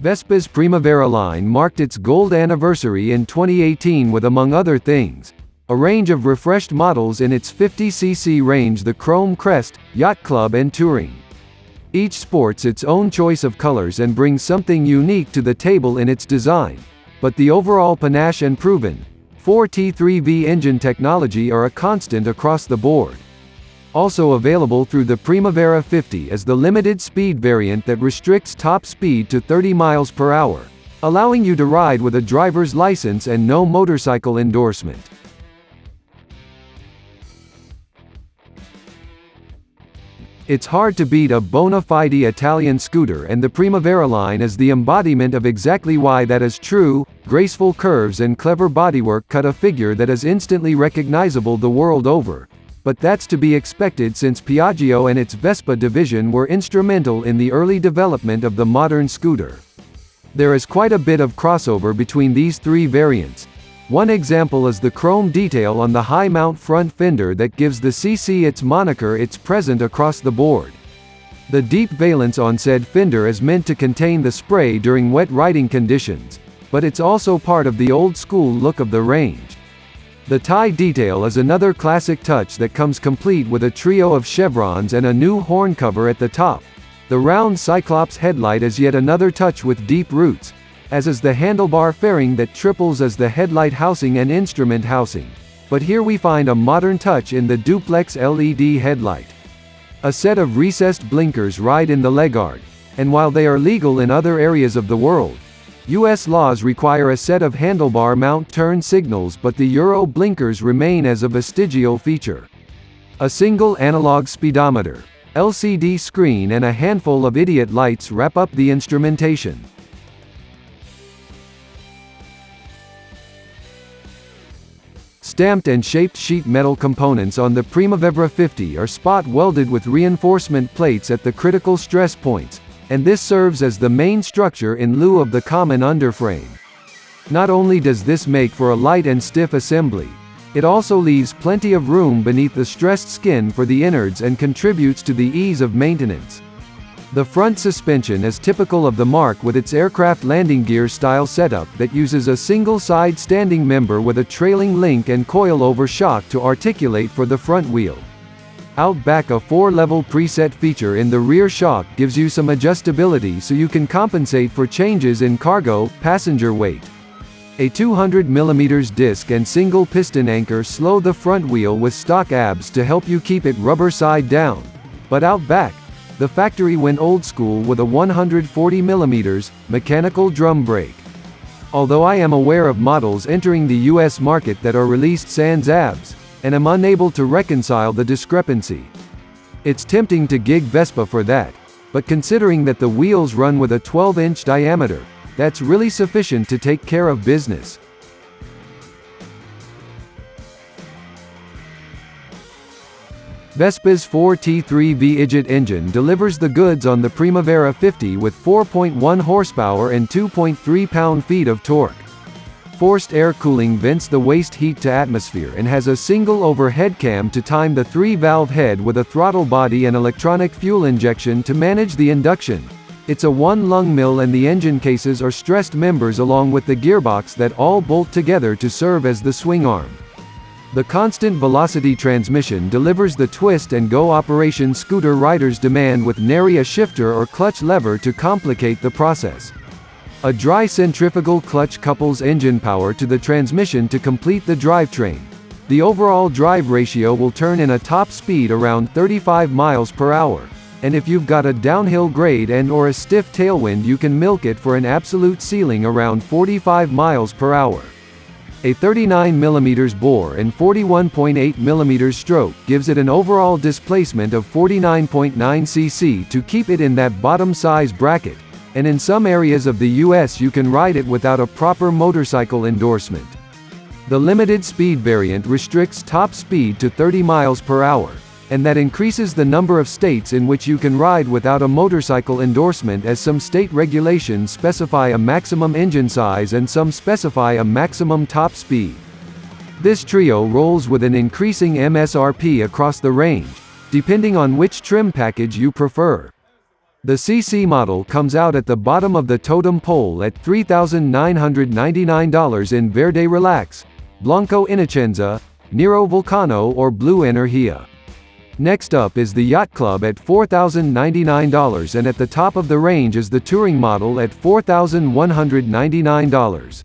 Vespa's Primavera line marked its gold anniversary in 2018 with, among other things, a range of refreshed models in its 50cc range: the Chrome Crest, Yacht Club and Touring. Each sports its own choice of colors and brings something unique to the table in its design, but the overall panache and proven 4T3V engine technology are a constant across the board. Also available through the Primavera 50 is the limited speed variant that restricts top speed to 30 miles per hour, allowing you to ride with a driver's license and no motorcycle endorsement. It's hard to beat a bona fide Italian scooter, and the Primavera line is the embodiment of exactly why that is true. Graceful curves and clever bodywork cut a figure that is instantly recognizable the world over. But that's to be expected, since Piaggio and its Vespa division were instrumental in the early development of the modern scooter. There is quite a bit of crossover between these three variants. One example is the chrome detail on the high mount front fender that gives the CC its moniker. It's present across the board. The deep valance on said fender is meant to contain the spray during wet riding conditions, but it's also part of the old school look of the range. The tie detail is another classic touch that comes complete with a trio of chevrons and a new horn cover at the top. The round Cyclops headlight is yet another touch with deep roots, as is the handlebar fairing that triples as the headlight housing and instrument housing. But here we find a modern touch in the duplex LED headlight. A set of recessed blinkers ride in the legguard, and while they are legal in other areas of the world, US laws require a set of handlebar mount turn signals, but the Euro blinkers remain as a vestigial feature. A single analog speedometer, LCD screen and a handful of idiot lights wrap up the instrumentation. Stamped and shaped sheet metal components on the Primavera 50 are spot welded with reinforcement plates at the critical stress points, and this serves as the main structure in lieu of the common underframe. Not only does this make for a light and stiff assembly, it also leaves plenty of room beneath the stressed skin for the innards and contributes to the ease of maintenance. The front suspension is typical of the marque, with its aircraft landing gear style setup that uses a single side standing member with a trailing link and coil-over shock to articulate for the front wheel. Out back, a 4-level preset feature in the rear shock gives you some adjustability so you can compensate for changes in cargo, passenger weight. A 200mm disc and single piston anchor slow the front wheel with stock abs to help you keep it rubber side down. But out back, the factory went old school with a 140mm mechanical drum brake. Although I am aware of models entering the US market that are released sans abs, and am unable to reconcile the discrepancy. It's tempting to gig Vespa for that, but considering that the wheels run with a 12-inch diameter, that's really sufficient to take care of business. Vespa's 4T3V IJET engine delivers the goods on the Primavera 50 with 4.1 horsepower and 2.3 pound-feet of torque. Forced air cooling vents the waste heat to atmosphere and has a single overhead cam to time the 3-valve head with a throttle body and electronic fuel injection to manage the induction. It's a one-lung mill, and the engine cases are stressed members along with the gearbox that all bolt together to serve as the swing arm. The constant velocity transmission delivers the twist-and-go operation scooter riders demand, with nary a shifter or clutch lever to complicate the process. A dry centrifugal clutch couples engine power to the transmission to complete the drivetrain. The overall drive ratio will turn in a top speed around 35 miles per hour, and if you've got a downhill grade and/or a stiff tailwind, you can milk it for an absolute ceiling around 45 miles per hour. A 39mm bore and 41.8mm stroke gives it an overall displacement of 49.9 cc to keep it in that bottom size bracket, and in some areas of the US you can ride it without a proper motorcycle endorsement. The limited speed variant restricts top speed to 30 miles per hour, and that increases the number of states in which you can ride without a motorcycle endorsement, as some state regulations specify a maximum engine size and some specify a maximum top speed. This trio rolls with an increasing MSRP across the range, depending on which trim package you prefer. The CC model comes out at the bottom of the totem pole at $3,999 in Verde Relax, Blanco Innocenza, Nero Vulcano or Blue Energia. Next up is the Yacht Club at $4,099 and at the top of the range is the Touring model at $4,199.